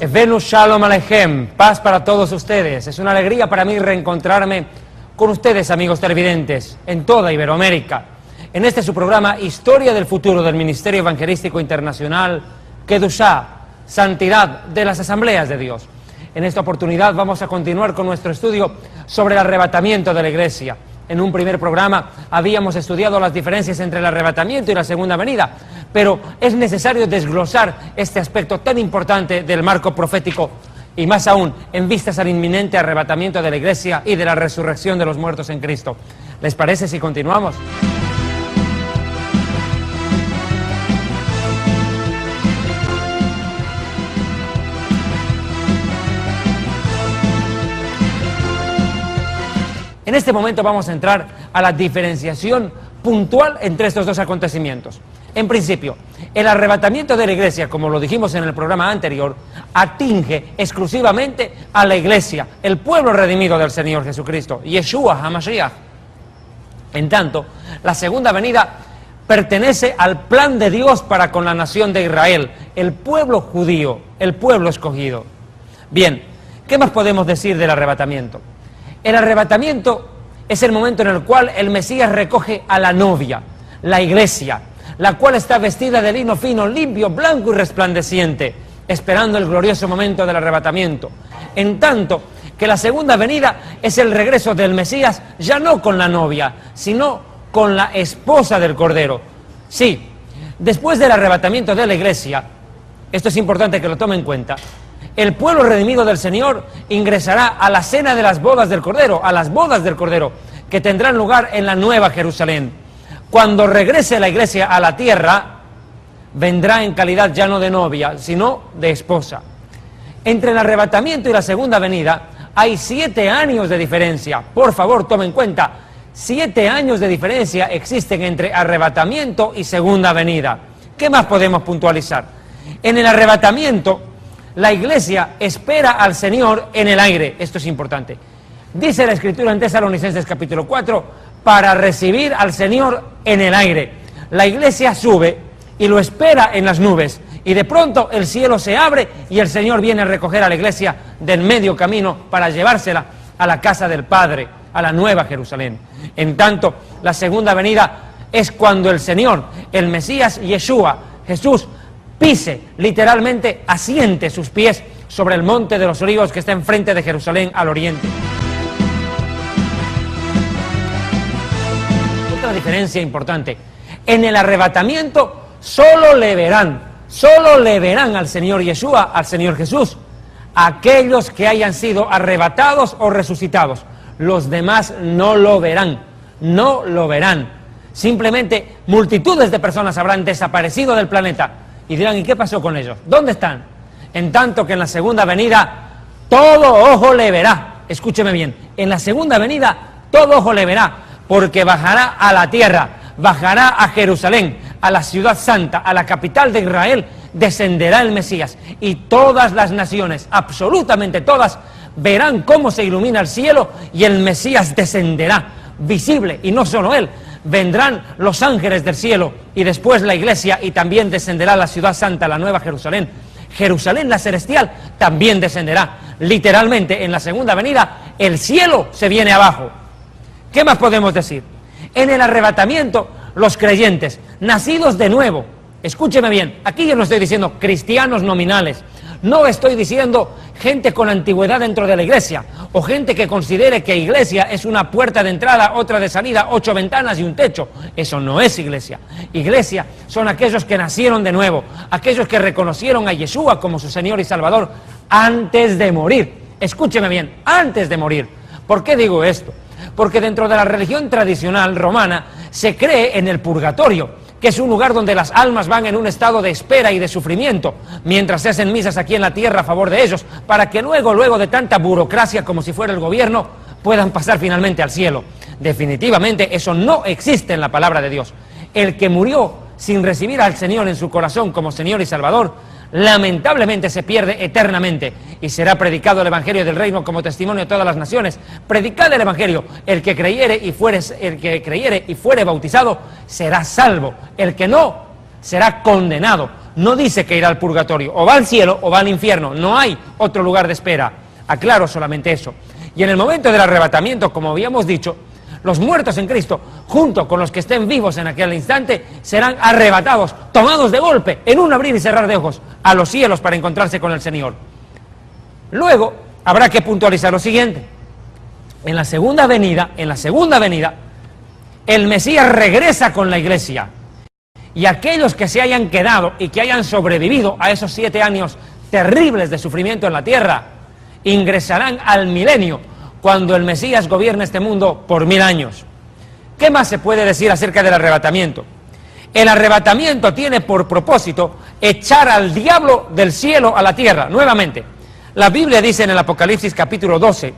Venus Shalom Aleichem, paz para todos ustedes. Es una alegría para mí reencontrarme con ustedes, amigos televidentes, en toda Iberoamérica, en este su programa Historia del Futuro del Ministerio Evangelístico Internacional, Kedushá, Santidad de las Asambleas de Dios. En esta oportunidad vamos a continuar con nuestro estudio sobre el arrebatamiento de la Iglesia. En un primer programa habíamos estudiado las diferencias entre el arrebatamiento y la segunda venida, pero es necesario desglosar este aspecto tan importante del marco profético y más aún en vistas al inminente arrebatamiento de la Iglesia y de la resurrección de los muertos en Cristo. ¿Les parece si continuamos? En este momento vamos a entrar a la diferenciación puntual entre estos dos acontecimientos. En principio, el arrebatamiento de la Iglesia, como lo dijimos en el programa anterior, atinge exclusivamente a la Iglesia, el pueblo redimido del Señor Jesucristo, Yeshua HaMashiach. En tanto, la segunda venida pertenece al plan de Dios para con la nación de Israel, el pueblo judío, el pueblo escogido. Bien, ¿qué más podemos decir del arrebatamiento? El arrebatamiento es el momento en el cual el Mesías recoge a la novia, la Iglesia, la cual está vestida de lino fino, limpio, blanco y resplandeciente, esperando el glorioso momento del arrebatamiento. En tanto que la segunda venida es el regreso del Mesías, ya no con la novia, sino con la esposa del Cordero. Sí, después del arrebatamiento de la Iglesia, esto es importante que lo tomen en cuenta, el pueblo redimido del Señor ingresará a la cena de las bodas del Cordero, a las bodas del Cordero, que tendrán lugar en la Nueva Jerusalén. Cuando regrese la Iglesia a la tierra, vendrá en calidad ya no de novia, sino de esposa. Entre el arrebatamiento y la segunda venida hay 7 años de diferencia. Por favor, tomen en cuenta, 7 años de diferencia existen entre arrebatamiento y segunda venida. ¿Qué más podemos puntualizar? En el arrebatamiento, la Iglesia espera al Señor en el aire. Esto es importante. Dice la Escritura en Tesalonicenses capítulo 4, para recibir al Señor en el aire. La Iglesia sube y lo espera en las nubes. Y de pronto el cielo se abre y el Señor viene a recoger a la Iglesia del medio camino para llevársela a la casa del Padre, a la Nueva Jerusalén. En tanto, la segunda venida es cuando el Señor, el Mesías Yeshua, Jesús, pise, literalmente asiente sus pies sobre el monte de los Olivos que está enfrente de Jerusalén al oriente. Otra diferencia importante, en el arrebatamiento solo le verán al Señor Yeshua, al Señor Jesús, aquellos que hayan sido arrebatados o resucitados. Los demás no lo verán, no lo verán. Simplemente multitudes de personas habrán desaparecido del planeta. Y dirán, ¿y qué pasó con ellos? ¿Dónde están? En tanto que en la segunda venida, todo ojo le verá. Escúcheme bien, en la segunda venida, todo ojo le verá, porque bajará a la tierra, bajará a Jerusalén, a la ciudad santa, a la capital de Israel, descenderá el Mesías. Y todas las naciones, absolutamente todas, verán cómo se ilumina el cielo y el Mesías descenderá, visible, y no solo él. Vendrán los ángeles del cielo y después la Iglesia y también descenderá la ciudad santa, la Nueva Jerusalén. Jerusalén, la celestial, también descenderá. Literalmente, en la segunda venida, el cielo se viene abajo. ¿Qué más podemos decir? En el arrebatamiento, los creyentes, nacidos de nuevo, escúcheme bien, aquí yo no estoy diciendo cristianos nominales, no estoy diciendo gente con antigüedad dentro de la Iglesia, o gente que considere que Iglesia es una puerta de entrada, otra de salida, 8 ventanas y un techo. Eso no es Iglesia. Iglesia son aquellos que nacieron de nuevo, aquellos que reconocieron a Yeshua como su Señor y Salvador antes de morir. Escúcheme bien, antes de morir. ¿Por qué digo esto? Porque dentro de la religión tradicional romana se cree en el purgatorio, que es un lugar donde las almas van en un estado de espera y de sufrimiento, mientras se hacen misas aquí en la tierra a favor de ellos, para que luego de tanta burocracia como si fuera el gobierno, puedan pasar finalmente al cielo. Definitivamente eso no existe en la palabra de Dios. El que murió sin recibir al Señor en su corazón como Señor y Salvador, lamentablemente se pierde eternamente y será predicado el Evangelio del Reino como testimonio de todas las naciones. Predicad el Evangelio, el que creyere y fuere bautizado será salvo, el que no será condenado. no dice que irá al purgatorio, o va al cielo o va al infierno, no hay otro lugar de espera. Aclaro solamente eso. Y en el momento del arrebatamiento, como habíamos dicho, los muertos en Cristo, junto con los que estén vivos en aquel instante, serán arrebatados, tomados de golpe, en un abrir y cerrar de ojos, a los cielos para encontrarse con el Señor. Luego, habrá que puntualizar lo siguiente. En la segunda venida, el Mesías regresa con la iglesia. Y aquellos que se hayan quedado y que hayan sobrevivido a esos 7 años terribles de sufrimiento en la tierra, ingresarán al milenio, cuando el Mesías gobierne este mundo por 1000 años. ¿Qué más se puede decir acerca del arrebatamiento? El arrebatamiento tiene por propósito echar al diablo del cielo a la tierra, nuevamente. La Biblia dice en el Apocalipsis capítulo 12,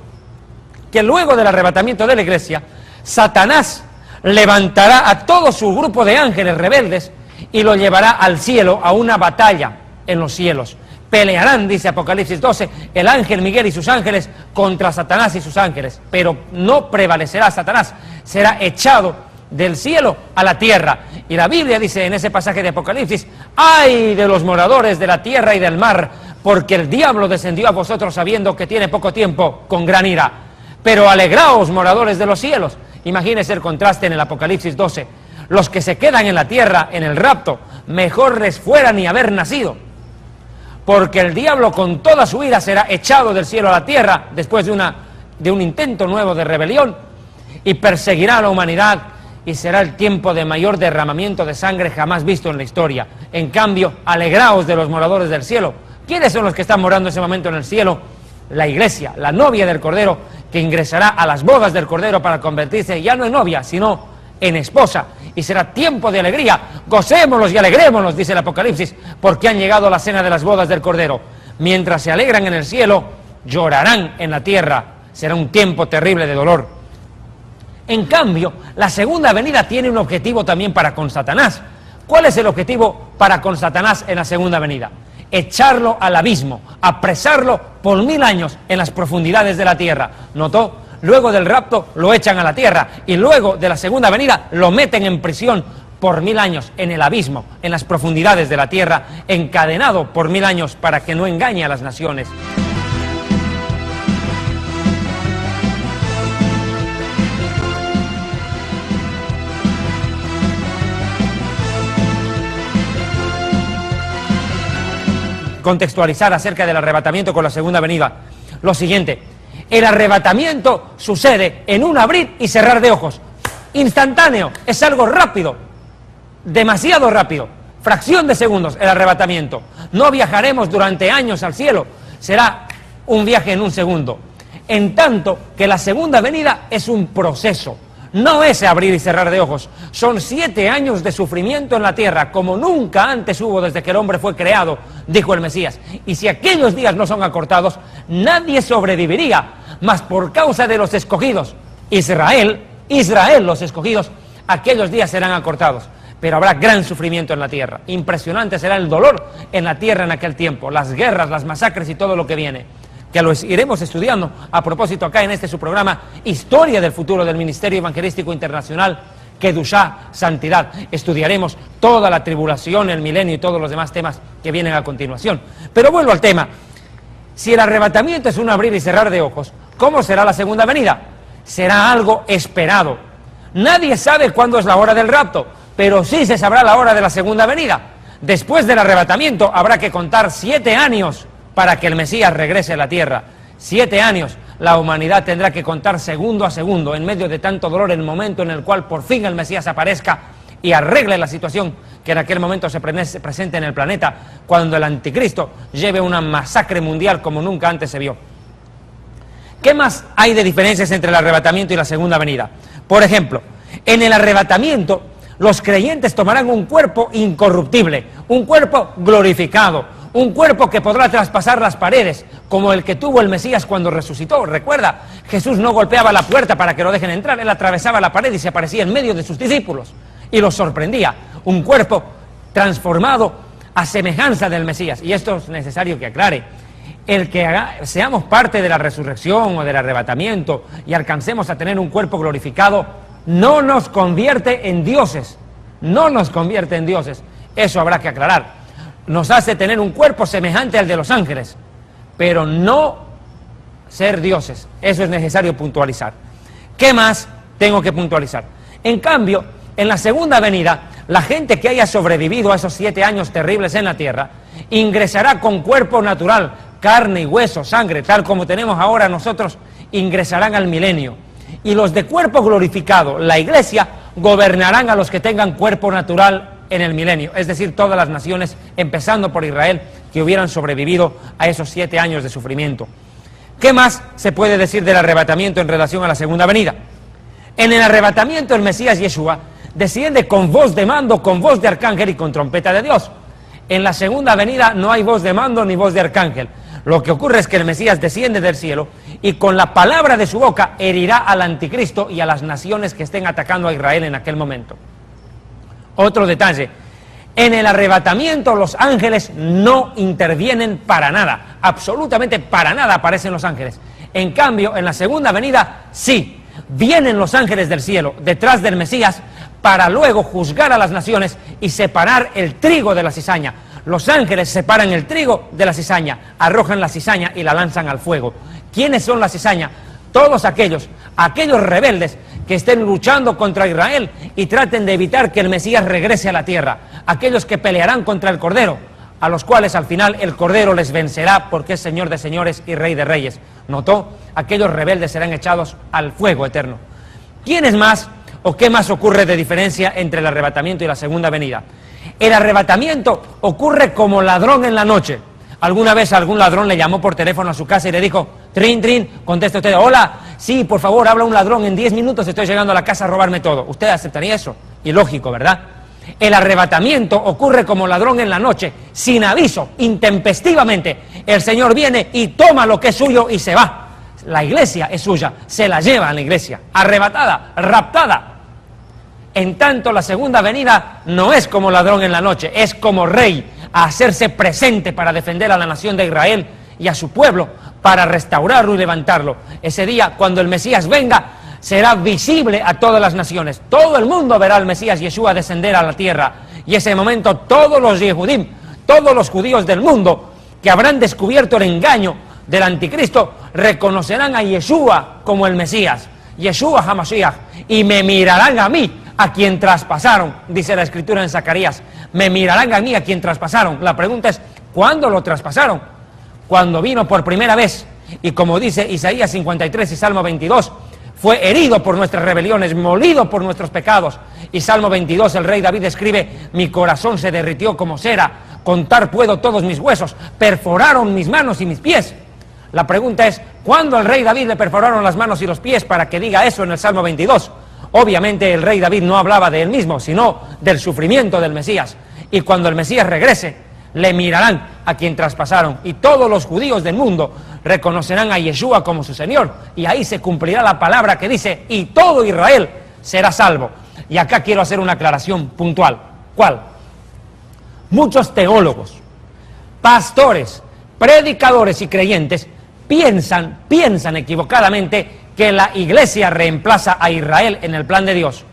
que luego del arrebatamiento de la iglesia, Satanás levantará a todo su grupo de ángeles rebeldes y lo llevará al cielo a una batalla en los cielos. Pelearán, dice Apocalipsis 12, el ángel Miguel y sus ángeles contra Satanás y sus ángeles, pero no prevalecerá Satanás, será echado del cielo a la tierra. Y la Biblia dice en ese pasaje de Apocalipsis: ¡ay de los moradores de la tierra y del mar! Porque el diablo descendió a vosotros sabiendo que tiene poco tiempo, con gran ira. Pero alegraos, moradores de los cielos. Imagínense el contraste en el Apocalipsis 12. Los que se quedan en la tierra, en el rapto, mejor les fuera ni haber nacido. Porque el diablo con toda su ira será echado del cielo a la tierra después de un intento nuevo de rebelión, y perseguirá a la humanidad, y será el tiempo de mayor derramamiento de sangre jamás visto en la historia. En cambio, alegraos de los moradores del cielo. ¿Quiénes son los que están morando en ese momento en el cielo? La iglesia, la novia del Cordero, que ingresará a las bodas del Cordero para convertirse ya no en novia, sino en esposa, y será tiempo de alegría. Gocémonos y alegrémonos, dice el Apocalipsis, porque han llegado a la cena de las bodas del Cordero. Mientras se alegran en el cielo, llorarán en la tierra. Será un tiempo terrible de dolor. En cambio, la segunda venida tiene un objetivo también para con Satanás. ¿Cuál es el objetivo para con Satanás en la segunda venida? Echarlo al abismo, apresarlo por 1000 años en las profundidades de la tierra. ¿Notó? Luego del rapto lo echan a la tierra, y luego de la segunda venida lo meten en prisión por 1000 años en el abismo, en las profundidades de la tierra, encadenado por 1000 años para que no engañe a las naciones. Contextualizar acerca del arrebatamiento con la segunda venida. Lo siguiente: el arrebatamiento sucede en un abrir y cerrar de ojos, instantáneo, es algo rápido, demasiado rápido, fracción de segundos el arrebatamiento. No viajaremos durante años al cielo, será un viaje en un segundo. En tanto que la segunda venida es un proceso, no es abrir y cerrar de ojos. Son 7 años de sufrimiento en la tierra, como nunca antes hubo desde que el hombre fue creado, dijo el Mesías. Y si aquellos días no son acortados, nadie sobreviviría, mas por causa de los escogidos, Israel, los escogidos, aquellos días serán acortados. Pero habrá gran sufrimiento en la tierra. Impresionante será el dolor en la tierra en aquel tiempo, las guerras, las masacres y todo lo que viene, que lo iremos estudiando a propósito acá en este su programa, Historia del Futuro del Ministerio Evangelístico Internacional, Kedushá, Santidad. Estudiaremos toda la tribulación, el milenio y todos los demás temas que vienen a continuación. Pero vuelvo al tema. Si el arrebatamiento es un abrir y cerrar de ojos, ¿cómo será la segunda venida? Será algo esperado. Nadie sabe cuándo es la hora del rapto, pero sí se sabrá la hora de la segunda venida. Después del arrebatamiento habrá que contar 7 años para que el Mesías regrese a la tierra. 7 años. La humanidad tendrá que contar segundo a segundo, en medio de tanto dolor, el momento en el cual por fin el Mesías aparezca y arregle la situación que en aquel momento se presente en el planeta, cuando el anticristo lleve una masacre mundial como nunca antes se vio. ¿Qué más hay de diferencias entre el arrebatamiento y la segunda venida? Por ejemplo, en el arrebatamiento los creyentes tomarán un cuerpo incorruptible, un cuerpo glorificado, un cuerpo que podrá traspasar las paredes, como el que tuvo el Mesías cuando resucitó. Recuerda, Jesús no golpeaba la puerta para que lo dejen entrar, él atravesaba la pared y se aparecía en medio de sus discípulos y los sorprendía. Un cuerpo transformado a semejanza del Mesías. Y esto es necesario que aclare. El que seamos parte de la resurrección o del arrebatamiento y alcancemos a tener un cuerpo glorificado, no nos convierte en dioses. No nos convierte en dioses. Eso habrá que aclarar. nos hace tener un cuerpo semejante al de los ángeles, pero no ser dioses. Eso es necesario puntualizar. ¿Qué más tengo que puntualizar? En cambio, en la segunda venida, la gente que haya sobrevivido a esos 7 años terribles en la tierra, ingresará con cuerpo natural, carne y hueso, sangre, tal como tenemos ahora nosotros, ingresarán al milenio. Y los de cuerpo glorificado, la iglesia, gobernarán a los que tengan cuerpo natural en el milenio, es decir, todas las naciones, empezando por Israel, que hubieran sobrevivido a esos 7 años de sufrimiento. ¿Qué más se puede decir del arrebatamiento en relación a la segunda venida? En el arrebatamiento el Mesías Yeshua desciende con voz de mando, con voz de arcángel y con trompeta de Dios. En la segunda venida no hay voz de mando ni voz de arcángel. Lo que ocurre es que el Mesías desciende del cielo y con la palabra de su boca herirá al anticristo y a las naciones que estén atacando a Israel en aquel momento. Otro detalle: en el arrebatamiento los ángeles no intervienen para nada, absolutamente para nada aparecen los ángeles. En cambio, en la segunda venida sí, vienen los ángeles del cielo detrás del Mesías para luego juzgar a las naciones y separar el trigo de la cizaña. Los ángeles separan el trigo de la cizaña, arrojan la cizaña y la lanzan al fuego. ¿Quiénes son la cizaña? Todos aquellos rebeldes que estén luchando contra Israel y traten de evitar que el Mesías regrese a la tierra. Aquellos que pelearán contra el Cordero, a los cuales al final el Cordero les vencerá porque es Señor de señores y Rey de reyes. ¿Notó? Aquellos rebeldes serán echados al fuego eterno. ¿Quiénes más o qué más ocurre de diferencia entre el arrebatamiento y la segunda venida? El arrebatamiento ocurre como ladrón en la noche. ¿Alguna vez algún ladrón le llamó por teléfono a su casa y le dijo: trin, trin, conteste usted, hola, sí, por favor, habla un ladrón, en 10 minutos estoy llegando a la casa a robarme todo? ¿Usted aceptaría eso? Ilógico, ¿verdad? El arrebatamiento ocurre como ladrón en la noche, sin aviso, intempestivamente. El Señor viene y toma lo que es suyo y se va. La iglesia es suya, se la lleva a la iglesia, arrebatada, raptada. En tanto, la segunda venida no es como ladrón en la noche, es como rey, a hacerse presente para defender a la nación de Israel y a su pueblo, para restaurarlo y levantarlo. Ese día, cuando el Mesías venga, será visible a todas las naciones. Todo el mundo verá al Mesías Yeshua descender a la tierra. Y ese momento todos los Yehudim, todos los judíos del mundo que habrán descubierto el engaño del anticristo, reconocerán a Yeshua como el Mesías, Yeshua HaMashiach, y me mirarán a mí, a quien traspasaron, dice la escritura en Zacarías. Me mirarán a mí, a quien traspasaron. La pregunta es, ¿cuándo lo traspasaron? Cuando vino por primera vez, y como dice Isaías 53 y Salmo 22, fue herido por nuestras rebeliones, molido por nuestros pecados. Y Salmo 22, el rey David escribe: mi corazón se derritió como cera, contar puedo todos mis huesos, perforaron mis manos y mis pies. La pregunta es, ¿cuándo al rey David le perforaron las manos y los pies para que diga eso en el Salmo 22? Obviamente el rey David no hablaba de él mismo, sino del sufrimiento del Mesías. Y cuando el Mesías regrese, le mirarán a quien traspasaron, y todos los judíos del mundo reconocerán a Yeshua como su Señor, y ahí se cumplirá la palabra que dice: y todo Israel será salvo. Y acá quiero hacer una aclaración puntual. ¿Cuál? Muchos teólogos, pastores, predicadores y creyentes piensan equivocadamente que la iglesia reemplaza a Israel en el plan de Dios.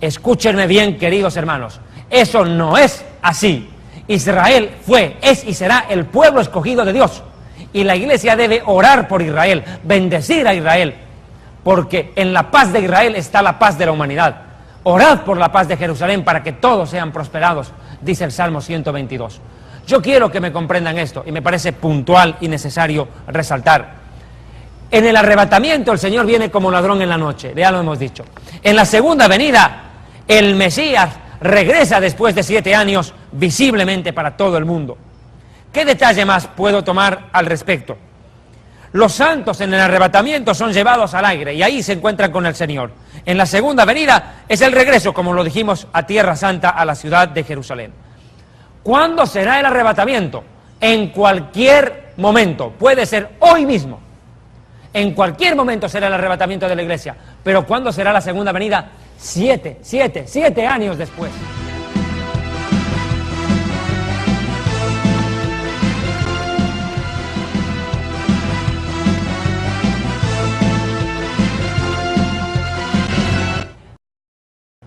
Escúchenme bien, queridos hermanos, eso no es así. Israel fue, es y será el pueblo escogido de Dios, y la iglesia debe orar por Israel, bendecir a Israel, porque en la paz de Israel está la paz de la humanidad. Orad por la paz de Jerusalén para que todos sean prosperados, dice el Salmo 122. Yo quiero que me comprendan esto, y me parece puntual y necesario resaltar. En el arrebatamiento el Señor viene como ladrón en la noche, ya lo hemos dicho. En la segunda venida, el Mesías regresa después de 7 años visiblemente para todo el mundo. ¿Qué detalle más puedo tomar al respecto? Los santos en el arrebatamiento son llevados al aire y ahí se encuentran con el Señor. En la segunda venida es el regreso, como lo dijimos, a Tierra Santa, a la ciudad de Jerusalén. ¿Cuándo será el arrebatamiento? En cualquier momento, puede ser hoy mismo. En cualquier momento será el arrebatamiento de la iglesia. Pero ¿cuándo será la segunda venida? 7 años después.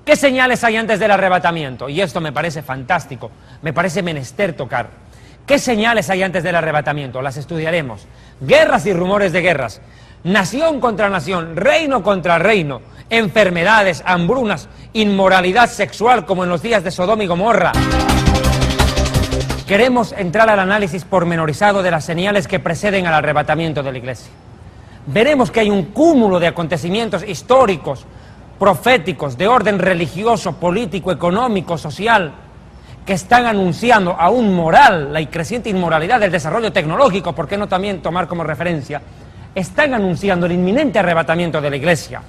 ¿Qué señales hay antes del arrebatamiento? Y esto me parece fantástico, me parece menester tocar. ¿Qué señales hay antes del arrebatamiento? Las estudiaremos. Guerras y rumores de guerras, nación contra nación, reino contra reino, enfermedades, hambrunas, inmoralidad sexual como en los días de Sodoma y Gomorra. Queremos entrar al análisis pormenorizado de las señales que preceden al arrebatamiento de la iglesia. Veremos que hay un cúmulo de acontecimientos históricos, proféticos, de orden religioso, político, económico, social, que están anunciando aún moral, la creciente inmoralidad del desarrollo tecnológico, ¿por qué no también tomar como referencia? Están anunciando el inminente arrebatamiento de la iglesia.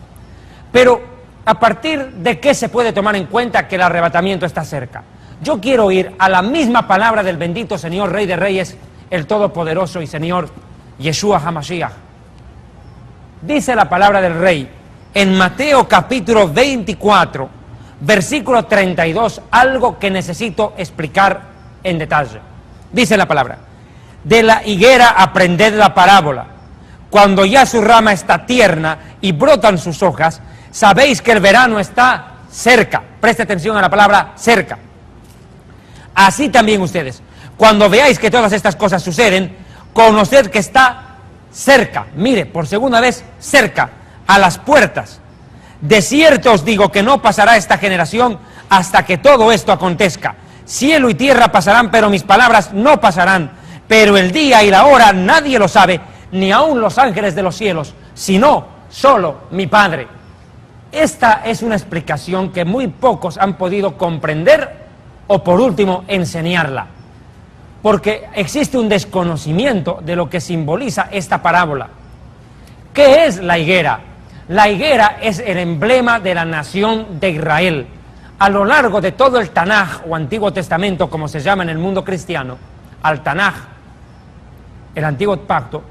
Pero, ¿a partir de qué se puede tomar en cuenta que el arrebatamiento está cerca? Yo quiero ir a la misma palabra del bendito Señor Rey de Reyes, el Todopoderoso y Señor Yeshua HaMashiach. Dice la palabra del Rey en Mateo capítulo 24, versículo 32, algo que necesito explicar en detalle. Dice la palabra: de la higuera aprended la parábola. Cuando ya su rama está tierna y brotan sus hojas, sabéis que el verano está cerca. Preste atención a la palabra cerca. Así también ustedes, cuando veáis que todas estas cosas suceden, conoced que está cerca, mire, por segunda vez, cerca, a las puertas. De cierto os digo que no pasará esta generación hasta que todo esto acontezca. Cielo y tierra pasarán, pero mis palabras no pasarán. Pero el día y la hora nadie lo sabe, ni aun los ángeles de los cielos, sino solo mi Padre. Esta es una explicación que muy pocos han podido comprender o, por último, enseñarla. Porque existe un desconocimiento de lo que simboliza esta parábola. ¿Qué es la higuera? La higuera es el emblema de la nación de Israel. A lo largo de todo el Tanaj, o Antiguo Testamento, como se llama en el mundo cristiano, al Tanaj, el Antiguo Pacto,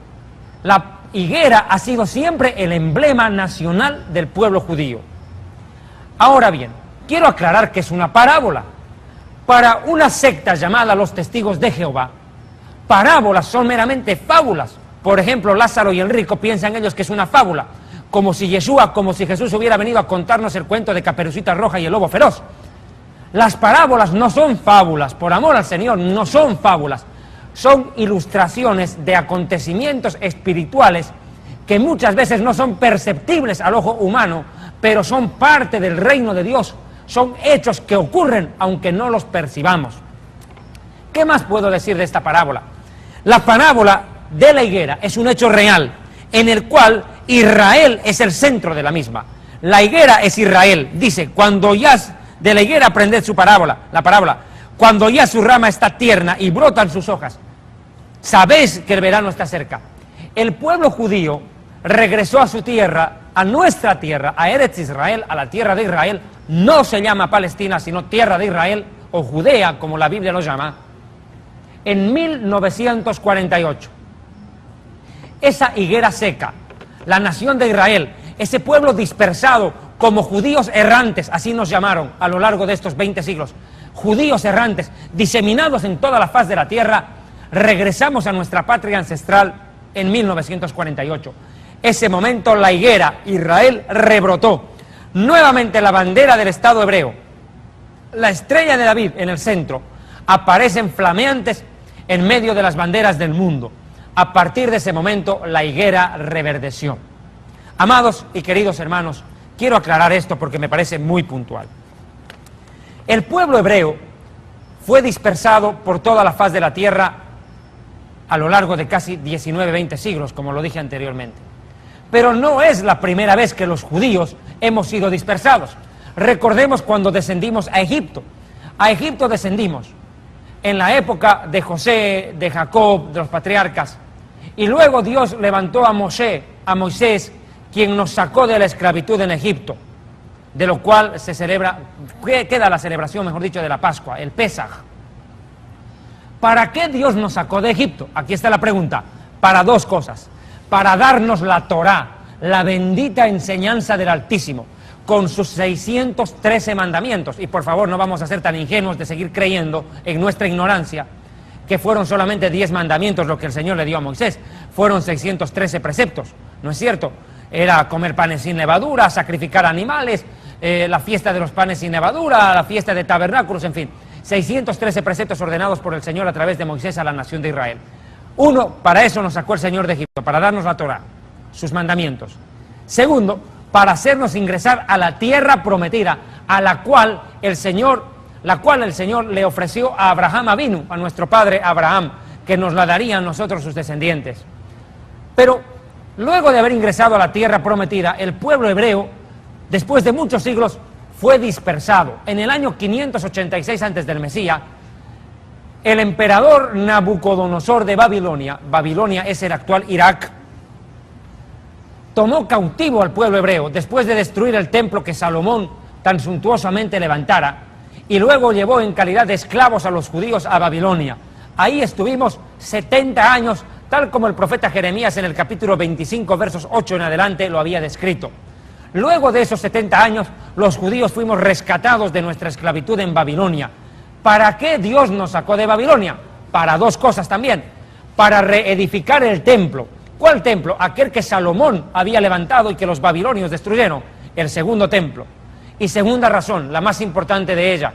la higuera ha sido siempre el emblema nacional del pueblo judío. Ahora bien, quiero aclarar que es una parábola. Para una secta llamada los Testigos de Jehová, parábolas son meramente fábulas. Por ejemplo, Lázaro y el rico piensan ellos que es una fábula, como si Jesús hubiera venido a contarnos el cuento de Caperucita Roja y el lobo feroz. Las parábolas no son fábulas, por amor al Señor, no son fábulas. Son ilustraciones de acontecimientos espirituales que muchas veces no son perceptibles al ojo humano, pero son parte del reino de Dios. Son hechos que ocurren aunque no los percibamos. ¿Qué más puedo decir de esta parábola? La parábola de la higuera es un hecho real, en el cual Israel es el centro de la misma. La higuera es Israel. Dice, cuando ya de la higuera aprended su parábola, la parábola, cuando ya su rama está tierna y brotan sus hojas, sabéis que el verano está cerca. El pueblo judío regresó a su tierra, a nuestra tierra, a Eretz Israel, a la tierra de Israel. No se llama Palestina, sino tierra de Israel, o Judea, como la Biblia lo llama, en 1948. Esa higuera seca, la nación de Israel, ese pueblo dispersado como judíos errantes, así nos llamaron a lo largo de estos 20 siglos, judíos errantes, diseminados en toda la faz de la tierra, regresamos a nuestra patria ancestral en 1948. Ese momento la higuera, Israel, rebrotó. Nuevamente la bandera del Estado hebreo, la estrella de David en el centro, aparecen flameantes en medio de las banderas del mundo. A partir de ese momento la higuera reverdeció. Amados y queridos hermanos, quiero aclarar esto porque me parece muy puntual. El pueblo hebreo fue dispersado por toda la faz de la tierra a lo largo de casi 19-20 siglos, como lo dije anteriormente. Pero no es la primera vez que los judíos hemos sido dispersados. Recordemos cuando descendimos a Egipto. A Egipto descendimos en la época de José, de Jacob, de los patriarcas. Y luego Dios levantó a Moisés, quien nos sacó de la esclavitud en Egipto, de lo cual se celebra, queda la celebración, mejor dicho, de la Pascua, el Pesaj. ¿Para qué Dios nos sacó de Egipto? Aquí está la pregunta. Para dos cosas. Para darnos la Torá, la bendita enseñanza del Altísimo, con sus 613 mandamientos. Y por favor, no vamos a ser tan ingenuos de seguir creyendo en nuestra ignorancia que fueron solamente 10 mandamientos lo que el Señor le dio a Moisés. Fueron 613 preceptos, ¿no es cierto? Era comer panes sin levadura, sacrificar animales, la fiesta de los panes sin levadura, la fiesta de tabernáculos, en fin. 613 preceptos ordenados por el Señor a través de Moisés a la nación de Israel. Uno, para eso nos sacó el Señor de Egipto, para darnos la Torá, sus mandamientos. Segundo, para hacernos ingresar a la tierra prometida, a la cual el Señor le ofreció a Abraham Avinu, a nuestro padre Abraham, que nos la daría a nosotros sus descendientes. Pero luego de haber ingresado a la tierra prometida, el pueblo hebreo, después de muchos siglos, fue dispersado. En el año 586 antes del Mesías, el emperador Nabucodonosor de Babilonia, Babilonia es el actual Irak, tomó cautivo al pueblo hebreo después de destruir el templo que Salomón tan suntuosamente levantara, y luego llevó en calidad de esclavos a los judíos a Babilonia. Ahí estuvimos 70 años, tal como el profeta Jeremías en el capítulo 25, versos 8 en adelante lo había descrito. Luego de esos 70 años, los judíos fuimos rescatados de nuestra esclavitud en Babilonia. ¿Para qué Dios nos sacó de Babilonia? Para dos cosas también. Para reedificar el templo. ¿Cuál templo? Aquel que Salomón había levantado y que los babilonios destruyeron. El segundo templo. Y segunda razón, la más importante de ella,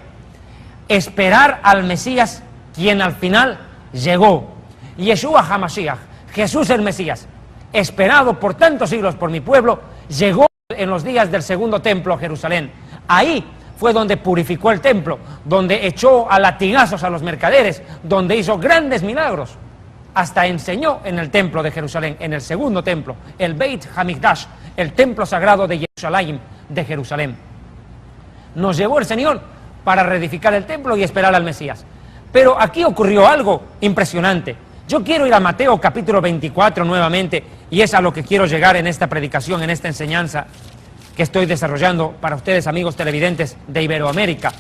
esperar al Mesías, quien al final llegó. Yeshua HaMashiach, Jesús el Mesías, esperado por tantos siglos por mi pueblo, llegó en los días del segundo templo a Jerusalén. Ahí fue donde purificó el templo, donde echó a latigazos a los mercaderes, donde hizo grandes milagros. Hasta enseñó en el templo de Jerusalén, en el segundo templo, el Beit Hamikdash, el templo sagrado de Jerusalén, de Jerusalén. Nos llevó el Señor para reedificar el templo y esperar al Mesías. Pero aquí ocurrió algo impresionante. Yo quiero ir a Mateo capítulo 24 nuevamente, y es a lo que quiero llegar en esta predicación, en esta enseñanza que estoy desarrollando para ustedes, amigos televidentes de Iberoamérica.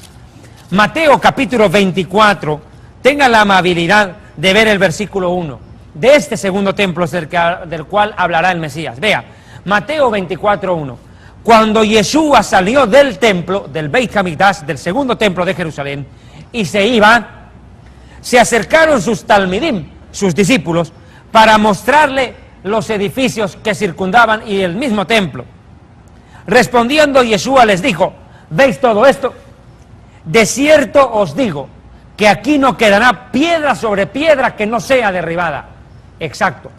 Mateo capítulo 24, tengan la amabilidad de ver el versículo 1. De este segundo templo es del cual hablará el Mesías. Vea, Mateo 24, 1. Cuando Yeshua salió del templo, del Beit Hamikdash, del segundo templo de Jerusalén, y se iba, se acercaron sus talmidim, sus discípulos, para mostrarle los edificios que circundaban y el mismo templo. Respondiendo Yeshua les dijo: ¿veis todo esto? De cierto os digo que aquí no quedará piedra sobre piedra que no sea derribada. Exacto.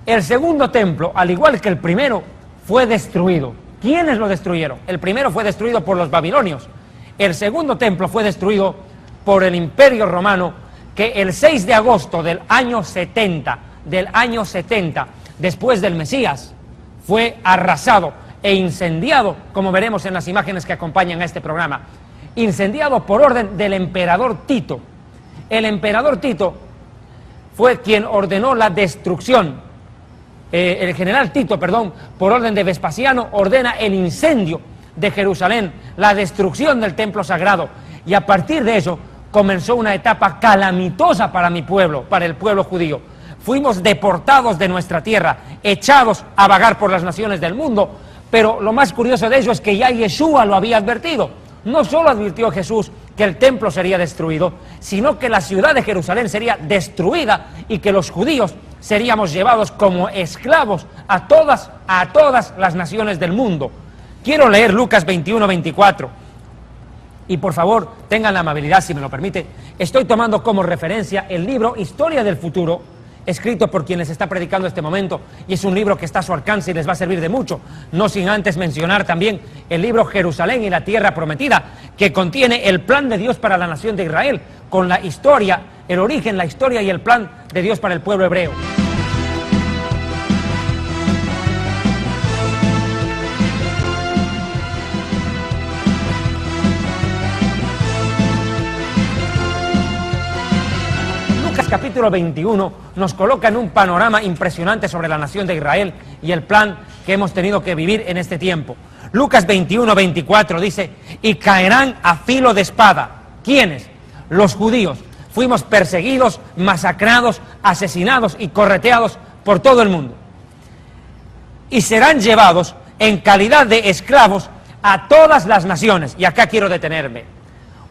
El segundo templo, al igual que el primero, fue destruido. ¿Quiénes lo destruyeron? El primero fue destruido por los babilonios. El segundo templo fue destruido por el Imperio Romano, que el 6 de agosto del año 70, después del Mesías, fue arrasado e incendiado, como veremos en las imágenes que acompañan a este programa. Incendiado por orden del emperador Tito. El emperador Tito fue quien ordenó la destrucción. El general Tito, por orden de Vespasiano, ordena el incendio de Jerusalén, la destrucción del templo sagrado. Y a partir de eso comenzó una etapa calamitosa para mi pueblo, para el pueblo judío. Fuimos deportados de nuestra tierra, echados a vagar por las naciones del mundo. Pero lo más curioso de ello es que ya Yeshua lo había advertido. No solo advirtió Jesús que el templo sería destruido, sino que la ciudad de Jerusalén sería destruida y que los judíos seríamos llevados como esclavos a todas las naciones del mundo. Quiero leer Lucas 21, 24. Y por favor, tengan la amabilidad, si me lo permite. Estoy tomando como referencia el libro Historia del Futuro, escrito por quien les está predicando este momento, y es un libro que está a su alcance y les va a servir de mucho, no sin antes mencionar también el libro Jerusalén y la Tierra Prometida, que contiene el plan de Dios para la nación de Israel, con la historia, el origen, la historia y el plan de Dios para el pueblo hebreo. Capítulo 21 nos coloca en un panorama impresionante sobre la nación de Israel y el plan que hemos tenido que vivir en este tiempo. Lucas 21, 24 dice: y caerán a filo de espada. ¿Quiénes? Los judíos. Fuimos perseguidos, masacrados, asesinados y correteados por todo el mundo. Y serán llevados en calidad de esclavos a todas las naciones. Y acá quiero detenerme.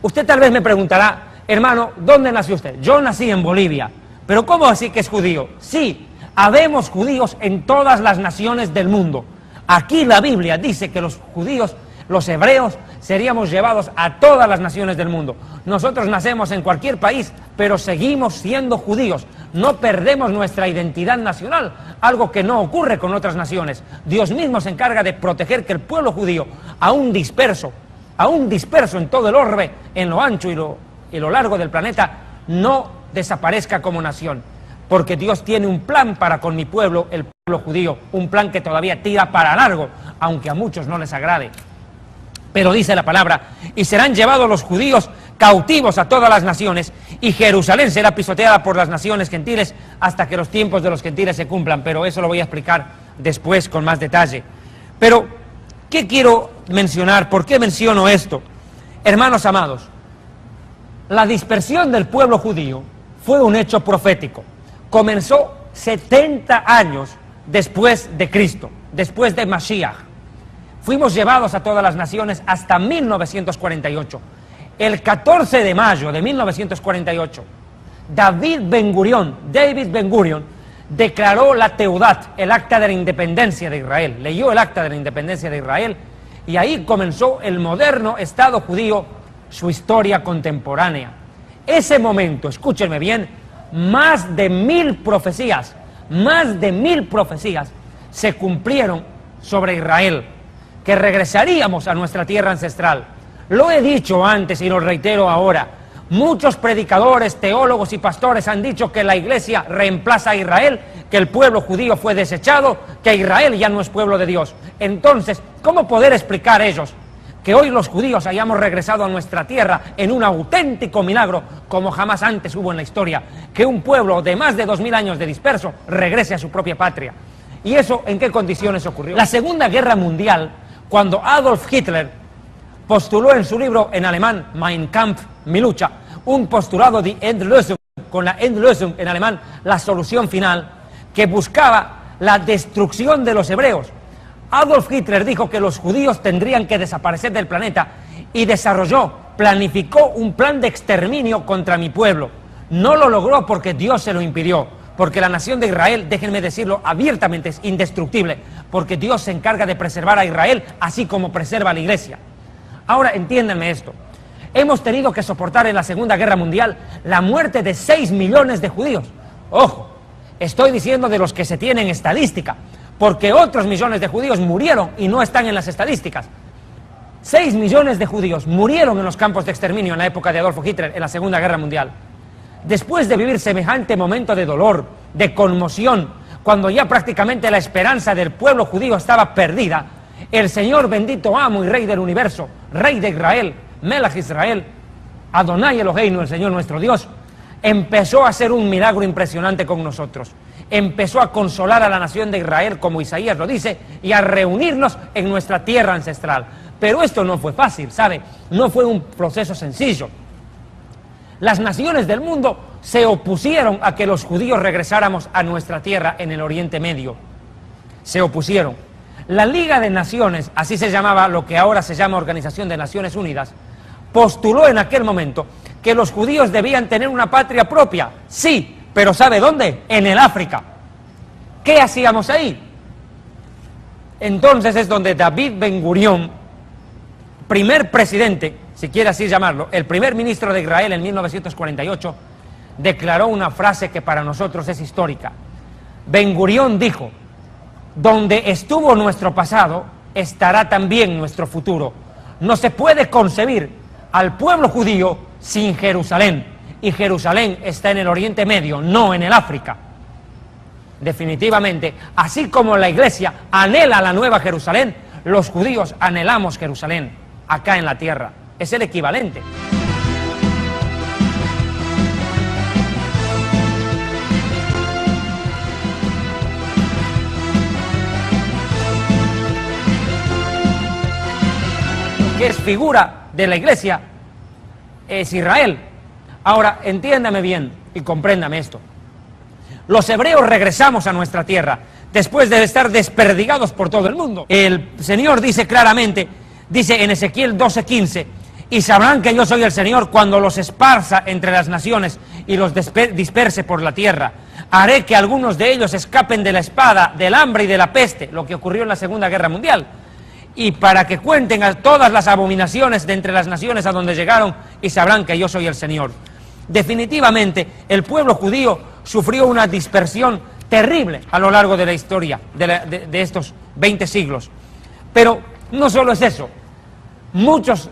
Usted tal vez me preguntará: hermano, ¿dónde nació usted? Yo nací en Bolivia. ¿Pero cómo así que es judío? Sí, habemos judíos en todas las naciones del mundo. Aquí la Biblia dice que los judíos los hebreos seríamos llevados a todas las naciones del mundo. Nosotros nacemos en cualquier país, pero seguimos siendo judíos. No perdemos nuestra identidad nacional, algo que no ocurre con otras naciones. Dios mismo se encarga de proteger que el pueblo judío, aún disperso en todo el orbe, en lo ancho y lo largo del planeta, no desaparezca como nación. Porque Dios tiene un plan para con mi pueblo, el pueblo judío, un plan que todavía tira para largo, aunque a muchos no les agrade. Pero dice la palabra, y serán llevados los judíos cautivos a todas las naciones, y Jerusalén será pisoteada por las naciones gentiles hasta que los tiempos de los gentiles se cumplan. Pero eso lo voy a explicar después con más detalle. Pero, ¿qué quiero mencionar? ¿Por qué menciono esto? Hermanos amados, la dispersión del pueblo judío fue un hecho profético. Comenzó 70 años después de Cristo, después de Mashiach. Fuimos llevados a todas las naciones hasta 1948. El 14 de mayo de 1948, David Ben Gurion declaró la Teudat, el acta de la independencia de Israel. Leyó el acta de la independencia de Israel y ahí comenzó el moderno Estado judío, su historia contemporánea. Ese momento, escúchenme bien, más de 1000 profecías se cumplieron sobre Israel, que regresaríamos a nuestra tierra ancestral. Lo he dicho antes y lo reitero ahora. Muchos predicadores, teólogos y pastores han dicho que la iglesia reemplaza a Israel, que el pueblo judío fue desechado, que Israel ya no es pueblo de Dios. Entonces, ¿cómo poder explicar ellos que hoy los judíos hayamos regresado a nuestra tierra en un auténtico milagro, como jamás antes hubo en la historia, que un pueblo de más de 2000 años de disperso regrese a su propia patria? ¿Y eso en qué condiciones ocurrió? La Segunda Guerra Mundial, cuando Adolf Hitler postuló en su libro en alemán, Mein Kampf, mi lucha, un postulado de Endlösung, con la Endlösung en alemán, la solución final, que buscaba la destrucción de los hebreos. Adolf Hitler dijo que los judíos tendrían que desaparecer del planeta y planificó un plan de exterminio contra mi pueblo. No lo logró porque Dios se lo impidió, porque la nación de Israel, déjenme decirlo abiertamente, es indestructible, porque Dios se encarga de preservar a Israel así como preserva a la iglesia. Ahora, entiéndanme esto. Hemos tenido que soportar en la Segunda Guerra Mundial la muerte de 6 millones de judíos. Ojo, estoy diciendo de los que se tienen estadística, porque otros millones de judíos murieron y no están en las estadísticas. 6 millones de judíos murieron en los campos de exterminio en la época de Adolfo Hitler, en la Segunda Guerra Mundial. Después de vivir semejante momento de dolor, de conmoción, cuando ya prácticamente la esperanza del pueblo judío estaba perdida, el Señor bendito, amo y Rey del universo, Rey de Israel, Melech Israel, Adonai Eloheinu, el Señor nuestro Dios, empezó a hacer un milagro impresionante con nosotros. Empezó a consolar a la nación de Israel, como Isaías lo dice, y a reunirnos en nuestra tierra ancestral. Pero esto no fue fácil, ¿sabe? No fue un proceso sencillo. Las naciones del mundo se opusieron a que los judíos regresáramos a nuestra tierra en el Oriente Medio. Se opusieron. La Liga de Naciones, así se llamaba lo que ahora se llama Organización de Naciones Unidas, postuló en aquel momento que los judíos debían tener una patria propia. Sí, pero ¿sabe dónde? En el África. ¿Qué hacíamos ahí? Entonces es donde David Ben Gurion, primer presidente, si quiere así llamarlo, el primer ministro de Israel en 1948, declaró una frase que para nosotros es histórica. Ben Gurion dijo: donde estuvo nuestro pasado, estará también nuestro futuro. No se puede concebir al pueblo judío sin Jerusalén, y Jerusalén está en el Oriente Medio, no en el África. Definitivamente, así como la iglesia anhela la nueva Jerusalén, los judíos anhelamos Jerusalén, acá en la tierra. Es el equivalente. Que es figura de la iglesia, es Israel. Ahora, entiéndame bien y compréndame esto. Los hebreos regresamos a nuestra tierra después de estar desperdigados por todo el mundo. El Señor dice claramente, dice en Ezequiel 12:15, y sabrán que yo soy el Señor cuando los esparza entre las naciones y los disperse por la tierra. Haré que algunos de ellos escapen de la espada, del hambre y de la peste, lo que ocurrió en la Segunda Guerra Mundial. y para que cuenten a todas las abominaciones de entre las naciones a donde llegaron y sabrán que yo soy el Señor. Definitivamente el pueblo judío sufrió una dispersión terrible a lo largo de la historia de estos 20 siglos. Pero no solo es eso, muchos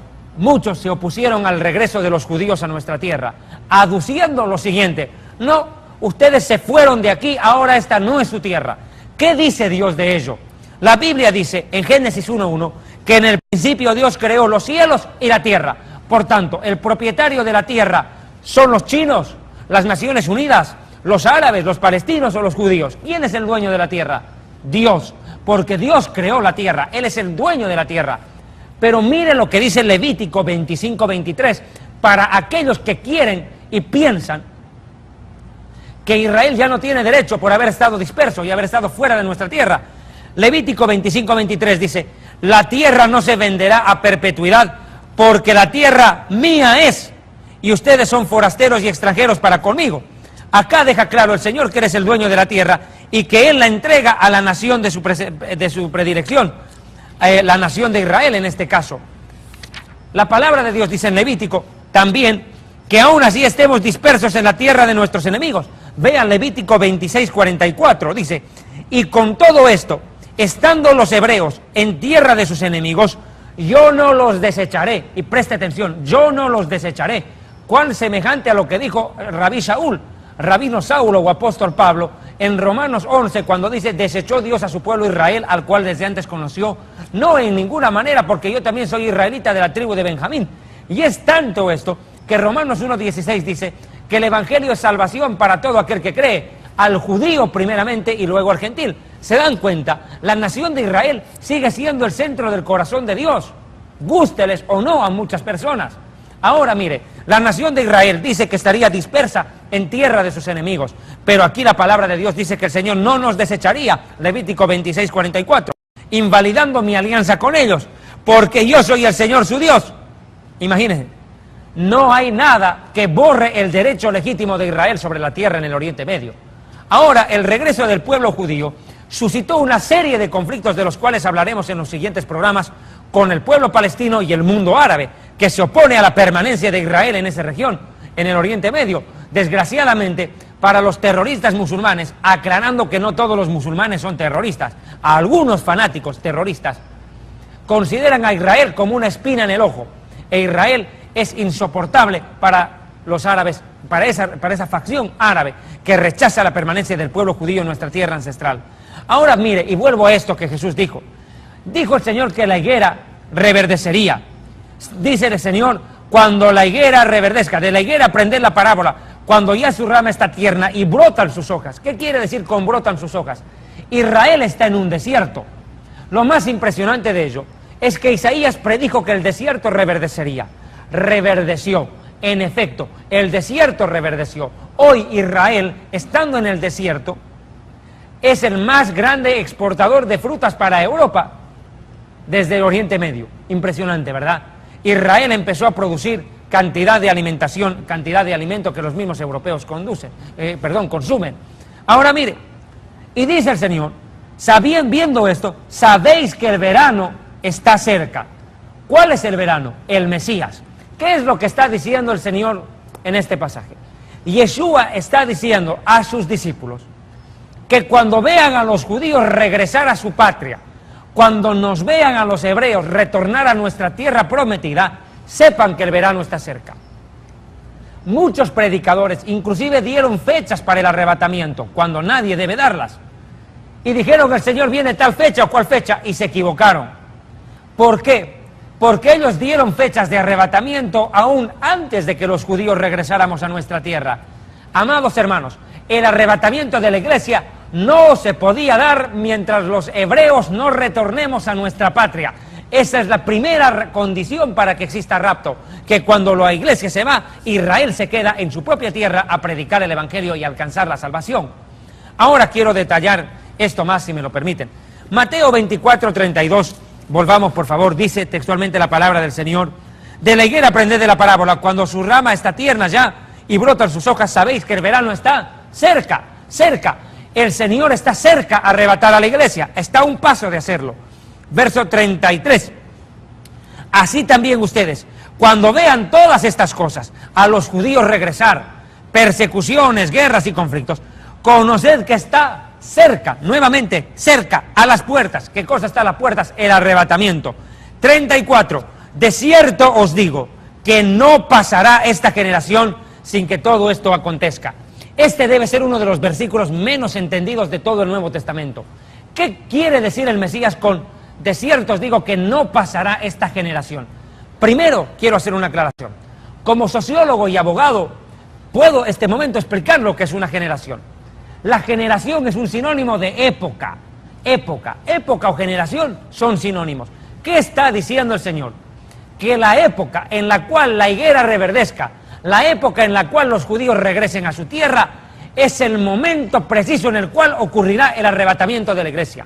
se opusieron al regreso de los judíos a nuestra tierra, aduciendo lo siguiente: no, ustedes se fueron de aquí, ahora esta no es su tierra. ¿Qué dice Dios de ello? La Biblia dice en Génesis 1:1 que en el principio Dios creó los cielos y la tierra. Por tanto, el propietario de la tierra son los chinos, las Naciones Unidas, los árabes, los palestinos o los judíos. ¿Quién es el dueño de la tierra? Dios, porque Dios creó la tierra, Él es el dueño de la tierra. Pero mire lo que dice Levítico 25:23, para aquellos que quieren y piensan que Israel ya no tiene derecho por haber estado disperso y haber estado fuera de nuestra tierra. Levítico 25:23 dice: la tierra no se venderá a perpetuidad, porque la tierra mía es, y ustedes son forasteros y extranjeros para conmigo. Acá deja claro el Señor que eres el dueño de la tierra y que Él la entrega a la nación de su predilección, la nación de Israel en este caso. La palabra de Dios dice en Levítico también que aún así estemos dispersos en la tierra de nuestros enemigos. Vean Levítico 26:44, dice: y con todo esto, estando los hebreos en tierra de sus enemigos, yo no los desecharé. Y preste atención, yo no los desecharé. ¿Cuál semejante a lo que dijo Rabino Saulo o apóstol Pablo en Romanos 11, cuando dice: desechó Dios a su pueblo Israel, al cual desde antes conoció? No, en ninguna manera, porque yo también soy israelita de la tribu de Benjamín. Y es tanto esto que Romanos 1:16 dice que el evangelio es salvación para todo aquel que cree, al judío primeramente y luego al gentil. ¿Se dan cuenta? La nación de Israel sigue siendo el centro del corazón de Dios, gústeles o no a muchas personas. Ahora mire, la nación de Israel dice que estaría dispersa en tierra de sus enemigos, pero aquí la palabra de Dios dice que el Señor no nos desecharía, Levítico 26:44, invalidando mi alianza con ellos, porque yo soy el Señor su Dios. Imagínense, no hay nada que borre el derecho legítimo de Israel sobre la tierra en el Oriente Medio. Ahora, el regreso del pueblo judío suscitó una serie de conflictos de los cuales hablaremos en los siguientes programas con el pueblo palestino y el mundo árabe, que se opone a la permanencia de Israel en esa región, en el Oriente Medio. Desgraciadamente, para los terroristas musulmanes, aclarando que no todos los musulmanes son terroristas, algunos fanáticos terroristas consideran a Israel como una espina en el ojo, e Israel es insoportable para los árabes, para esa facción árabe que rechaza la permanencia del pueblo judío en nuestra tierra ancestral. Ahora mire, y vuelvo a esto que Jesús dijo. Dijo el Señor que la higuera reverdecería. Dice el Señor: cuando la higuera reverdezca. De la higuera aprended la parábola, cuando ya su rama está tierna y brotan sus hojas. ¿Qué quiere decir con brotan sus hojas? Israel está en un desierto. Lo más impresionante de ello es que Isaías predijo que el desierto reverdecería. Reverdeció. En efecto, el desierto reverdeció. Hoy Israel, estando en el desierto, es el más grande exportador de frutas para Europa desde el Oriente Medio. Impresionante, ¿verdad? Israel empezó a producir cantidad de alimentación, cantidad de alimento que los mismos europeos consumen. Ahora mire, y dice el Señor: viendo esto, sabéis que el verano está cerca. ¿Cuál es el verano? El Mesías. ¿Qué es lo que está diciendo el Señor en este pasaje? Yeshua está diciendo a sus discípulos que cuando vean a los judíos regresar a su patria, cuando nos vean a los hebreos retornar a nuestra tierra prometida, sepan que el verano está cerca. Muchos predicadores inclusive dieron fechas para el arrebatamiento, cuando nadie debe darlas. Y dijeron que el Señor viene tal fecha o cual fecha, y se equivocaron. ¿Por qué? Porque ellos dieron fechas de arrebatamiento aún antes de que los judíos regresáramos a nuestra tierra. Amados hermanos, el arrebatamiento de la iglesia no se podía dar mientras los hebreos no retornemos a nuestra patria. Esa es la primera condición para que exista rapto, que cuando la iglesia se va, Israel se queda en su propia tierra a predicar el evangelio y alcanzar la salvación. Ahora quiero detallar esto más, si me lo permiten. Mateo 24:32, volvamos por favor, dice textualmente la palabra del Señor: de la higuera aprended de la parábola, cuando su rama está tierna ya y brotan sus hojas, sabéis que el verano está cerca, cerca. El Señor está cerca a arrebatar a la iglesia, está a un paso de hacerlo. verso 33. Así también ustedes, cuando vean todas estas cosas, a los judíos regresar, persecuciones, guerras y conflictos, conoced que está cerca, nuevamente, cerca, a las puertas. ¿Qué cosa está a las puertas? El arrebatamiento. 34. De cierto os digo que no pasará esta generación sin que todo esto acontezca. Este debe ser uno de los versículos menos entendidos de todo el Nuevo Testamento. ¿Qué quiere decir el Mesías con de cierto os digo que no pasará esta generación? Primero, quiero hacer una aclaración. Como sociólogo y abogado, puedo este momento explicar lo que es una generación. La generación es un sinónimo de época. Época o generación son sinónimos. ¿Qué está diciendo el Señor? Que la época en la cual la higuera reverdezca, la época en la cual los judíos regresen a su tierra, es el momento preciso en el cual ocurrirá el arrebatamiento de la iglesia.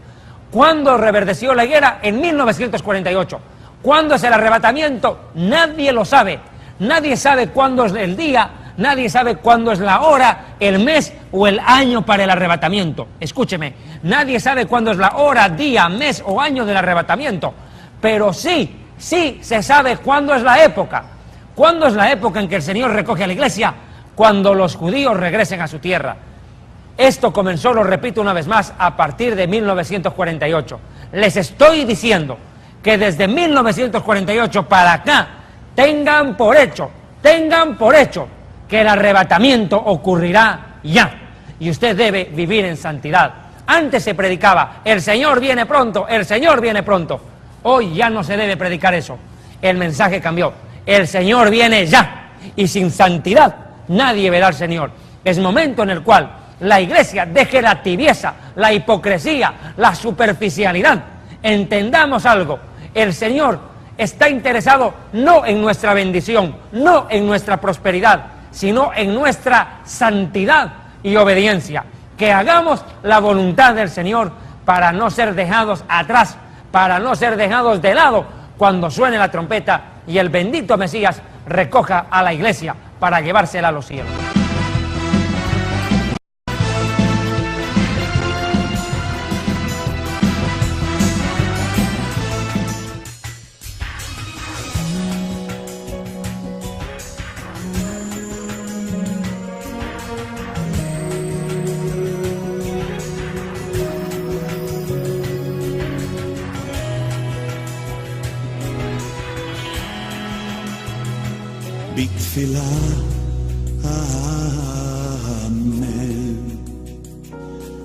¿Cuándo reverdeció la higuera? En 1948. ¿Cuándo es el arrebatamiento? Nadie lo sabe. Nadie sabe cuándo es el día, nadie sabe cuándo es la hora, el mes o el año para el arrebatamiento. Escúcheme, nadie sabe cuándo es la hora, día, mes o año del arrebatamiento. Pero sí se sabe cuándo es la época. ¿Cuándo es la época en que el Señor recoge a la iglesia? Cuando los judíos regresen a su tierra. Esto comenzó, lo repito una vez más, a partir de 1948. Les estoy diciendo que desde 1948 para acá, tengan por hecho que el arrebatamiento ocurrirá ya. Y usted debe vivir en santidad. Antes se predicaba, el Señor viene pronto, el Señor viene pronto. Hoy ya no se debe predicar eso. El mensaje cambió. El Señor viene ya. Y sin santidad nadie verá al Señor. Es momento en el cual la iglesia deje la tibieza, la hipocresía, la superficialidad. Entendamos algo. El Señor está interesado no en nuestra bendición, no en nuestra prosperidad, sino en nuestra santidad y obediencia. Que hagamos la voluntad del Señor para no ser dejados atrás, para no ser dejados de lado cuando suene la trompeta y el bendito Mesías recoja a la iglesia para llevársela a los cielos. בתפילה, אמן,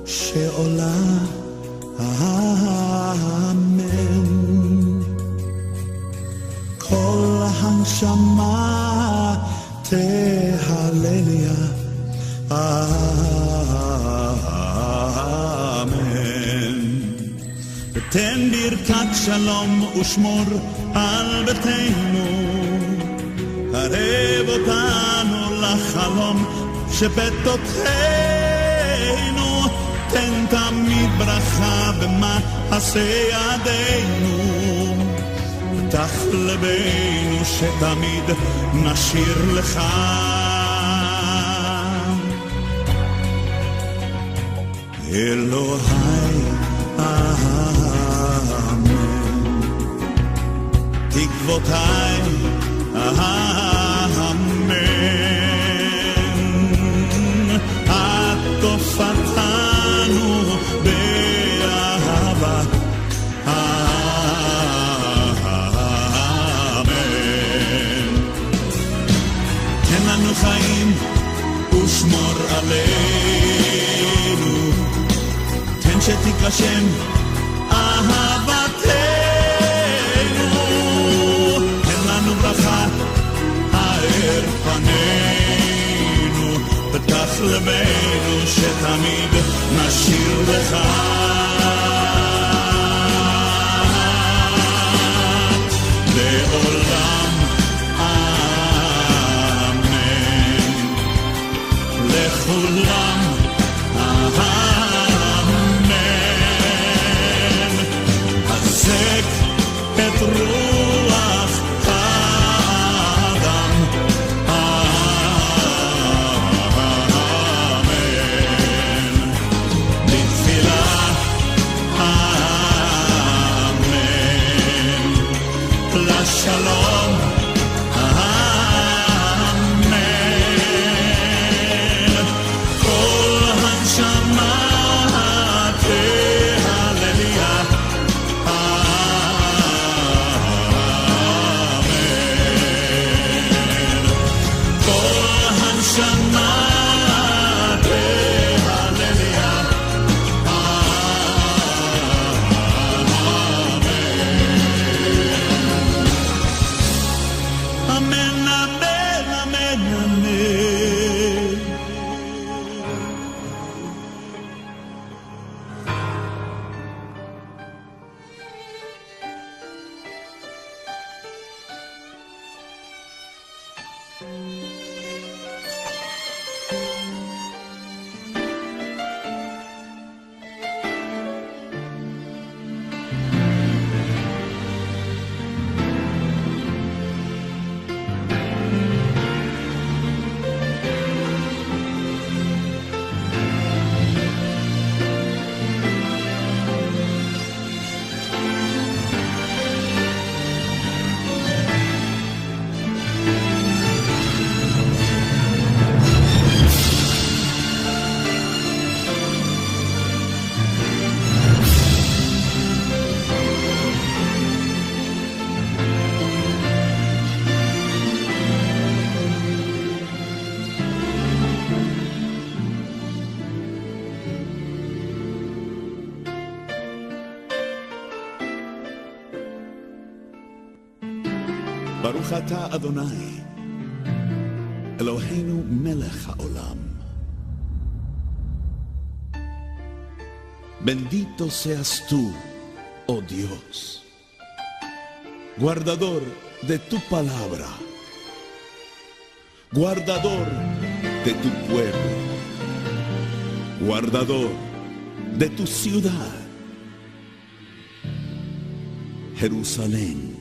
שעולה, אמן, כל הנשמה תהלליה, אמן, ותן ברכת שלום ושמור על ביתנו, קרב אותנו לחלום שבתוכנו, תן תמיד ברכה במעשה ידינו, פתח לבנו שתמיד נשיר לך. אלוהי אמן, תקוותיי אמן, עטוף אותנו באהבה, אמן. תן לנו חיים ושמור עלינו, תן שתתגשם אהבתנו, ברכה האר פנינו, פתח לבנו שתמיד נשיר לך. לעולם אמן, לכולם אמן, חזק את רוח בתפילה Baruch atah Adonai, Eloheinu melech haolam. Bendito seas tú, oh Dios, guardador de tu palabra, guardador de tu pueblo, guardador de tu ciudad, Jerusalén.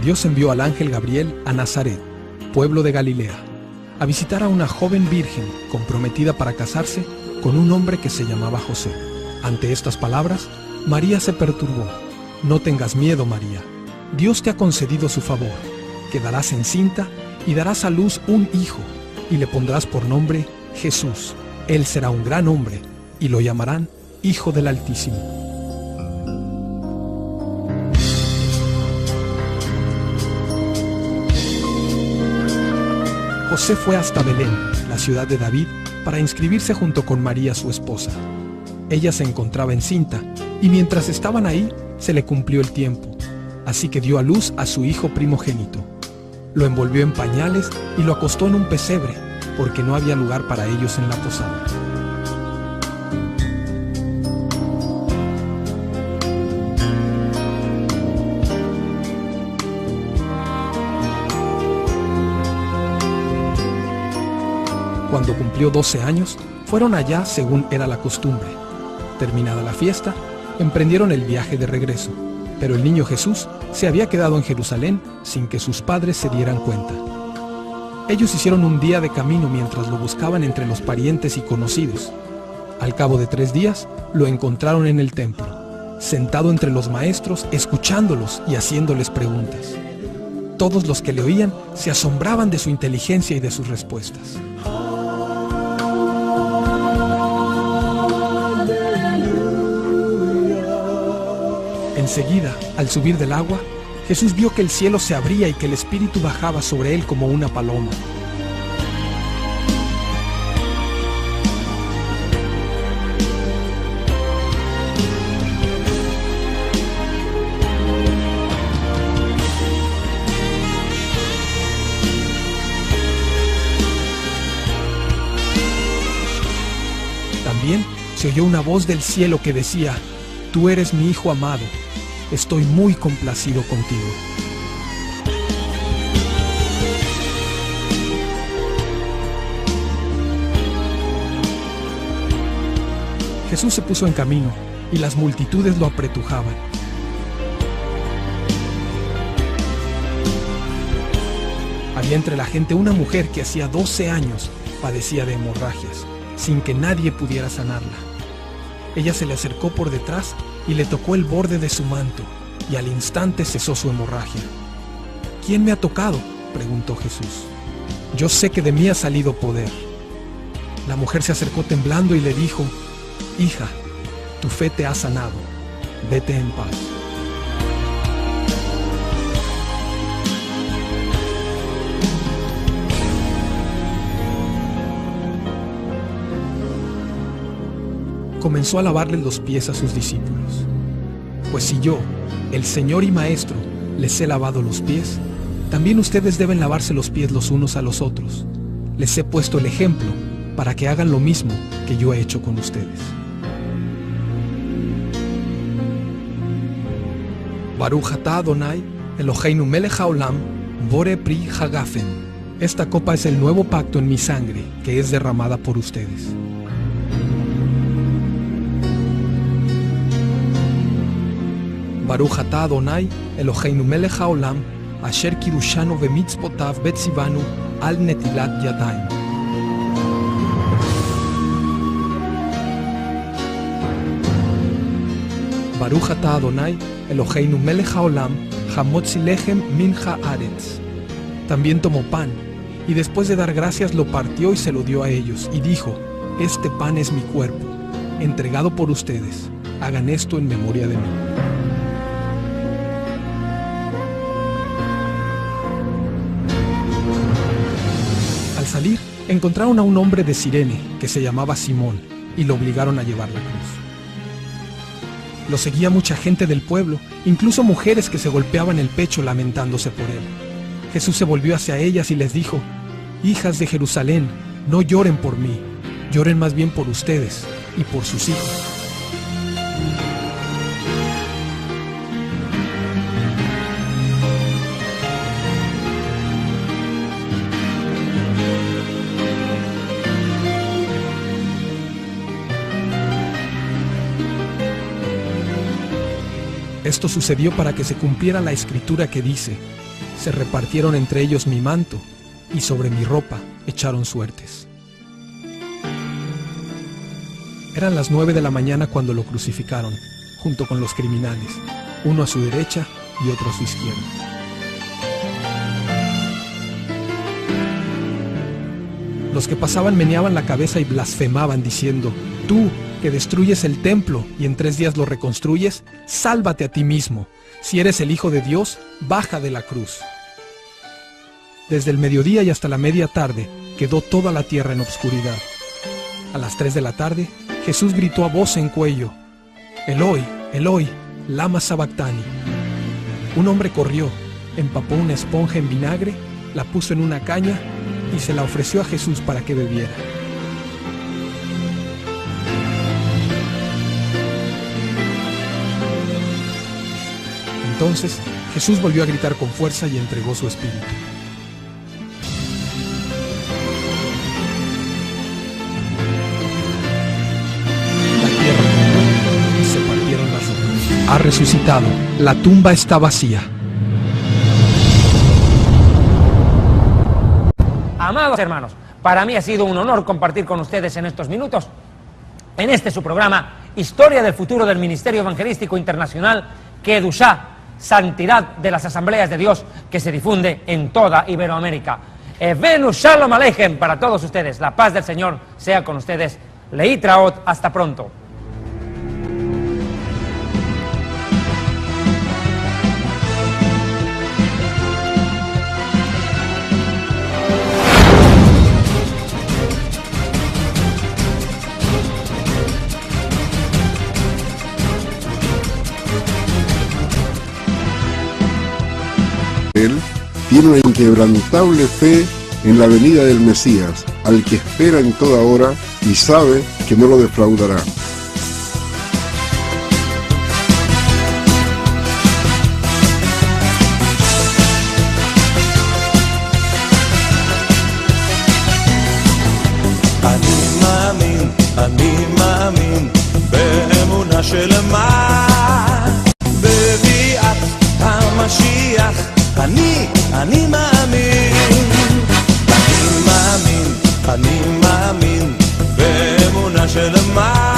Dios envió al ángel Gabriel a Nazaret, pueblo de Galilea, a visitar a una joven virgen comprometida para casarse con un hombre que se llamaba José. Ante estas palabras, María se perturbó. No tengas miedo, María. Dios te ha concedido su favor. Quedarás encinta y darás a luz un hijo, y le pondrás por nombre Jesús. Él será un gran hombre, y lo llamarán Hijo del Altísimo. José fue hasta Belén, la ciudad de David, para inscribirse junto con María, su esposa. Ella se encontraba encinta, y mientras estaban ahí, se le cumplió el tiempo. Así que dio a luz a su hijo primogénito. Lo envolvió en pañales y lo acostó en un pesebre, porque no había lugar para ellos en la posada. Cuando cumplió 12 años, fueron allá según era la costumbre. Terminada la fiesta, emprendieron el viaje de regreso, pero el niño Jesús se había quedado en Jerusalén sin que sus padres se dieran cuenta. Ellos hicieron un día de camino mientras lo buscaban entre los parientes y conocidos. Al cabo de 3 días, lo encontraron en el templo, sentado entre los maestros, escuchándolos y haciéndoles preguntas. Todos los que le oían se asombraban de su inteligencia y de sus respuestas. Enseguida, al subir del agua, Jesús vio que el cielo se abría y que el Espíritu bajaba sobre él como una paloma. También se oyó una voz del cielo que decía: «Tú eres mi Hijo amado, estoy muy complacido contigo». Jesús se puso en camino y las multitudes lo apretujaban. Había entre la gente una mujer que hacía 12 años padecía de hemorragias, sin que nadie pudiera sanarla. Ella se le acercó por detrás y le tocó el borde de su manto, y al instante cesó su hemorragia. ¿Quién me ha tocado?, preguntó Jesús. Yo sé que de mí ha salido poder. La mujer se acercó temblando y le dijo: Hija, tu fe te ha sanado, vete en paz. Comenzó a lavarle los pies a sus discípulos. Pues si yo, el Señor y Maestro, les he lavado los pies, también ustedes deben lavarse los pies los unos a los otros. Les he puesto el ejemplo para que hagan lo mismo que yo he hecho con ustedes. Baruch atah Adonai, Eloheinu melech haolam, borei pri hagafen. Esta copa es el nuevo pacto en mi sangre, que es derramada por ustedes. Baruch atah Adonai, Eloheinu melech haolam, asher kirushanu vemitzvotav betzivanu al netilat yadayim. Baruch atah Adonai, Eloheinu melech haolam, hamotzi lechem min haaretz. También tomó pan, y después de dar gracias lo partió y se lo dio a ellos, y dijo: Este pan es mi cuerpo, entregado por ustedes. Hagan esto en memoria de mí. Al salir, encontraron a un hombre de Cirene que se llamaba Simón y lo obligaron a llevar la cruz. Lo seguía mucha gente del pueblo, incluso mujeres que se golpeaban el pecho lamentándose por él. Jesús se volvió hacia ellas y les dijo: Hijas de Jerusalén, no lloren por mí, lloren más bien por ustedes y por sus hijos. Esto sucedió para que se cumpliera la escritura que dice: se repartieron entre ellos mi manto, y sobre mi ropa echaron suertes. Eran las 9 de la mañana cuando lo crucificaron, junto con los criminales, uno a su derecha y otro a su izquierda. Los que pasaban meneaban la cabeza y blasfemaban diciendo: Tú, que destruyes el templo y en 3 días lo reconstruyes, sálvate a ti mismo. Si eres el Hijo de Dios, baja de la cruz. Desde el mediodía y hasta la media tarde quedó toda la tierra en obscuridad. A las 3 de la tarde, Jesús gritó a voz en cuello: Eloi, Eloi, lama sabactani. Un hombre corrió, empapó una esponja en vinagre, la puso en una caña y se la ofreció a Jesús para que bebiera. Entonces Jesús volvió a gritar con fuerza y entregó su espíritu. La tierra tembló y se partieron las rocas. Ha resucitado. La tumba está vacía. Amados hermanos, para mí ha sido un honor compartir con ustedes en estos minutos, en este su programa, Historia del futuro del Ministerio Evangelístico Internacional, Kedushá, Santidad de las Asambleas de Dios, que se difunde en toda Iberoamérica. Venu Shalom Aleichem para todos ustedes. La paz del Señor sea con ustedes. Leitraot, hasta pronto. Él tiene una inquebrantable fe en la venida del Mesías, al que espera en toda hora y sabe que no lo defraudará. אני מאמין, באמונה שלמה, בביאת המשיח, אני מאמין, אני מאמין, באמונה שלמה,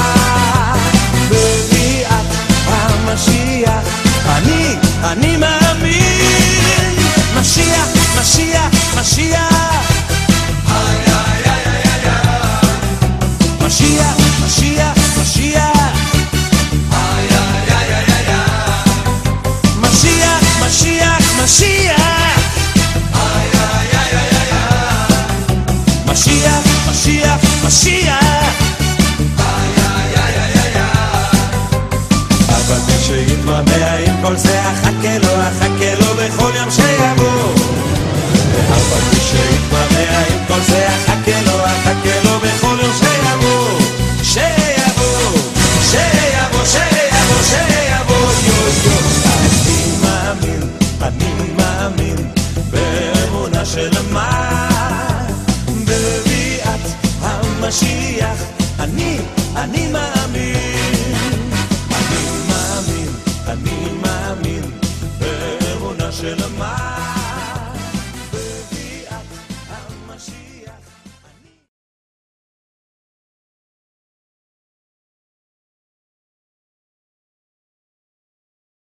בביאת המשיח, אני מאמין, משיח, משיח, משיח, משיח, משיח, משיח, משיח, משיח, משיח, משיח, משיח, משיח, אבל מי שיתמהמה עם כל זה, אחכה לו בכל יום שיבוא. אבל מי שיתמהמה עם כל זה, אחכה לו בכל יום שיבוא. שיבוא, שיבוא, שיבוא, שיבוא, יו. אני מאמין, באמונה שלמה, בביאת המשיח, אני מאמין, אני מאמין, באמונה שלמה.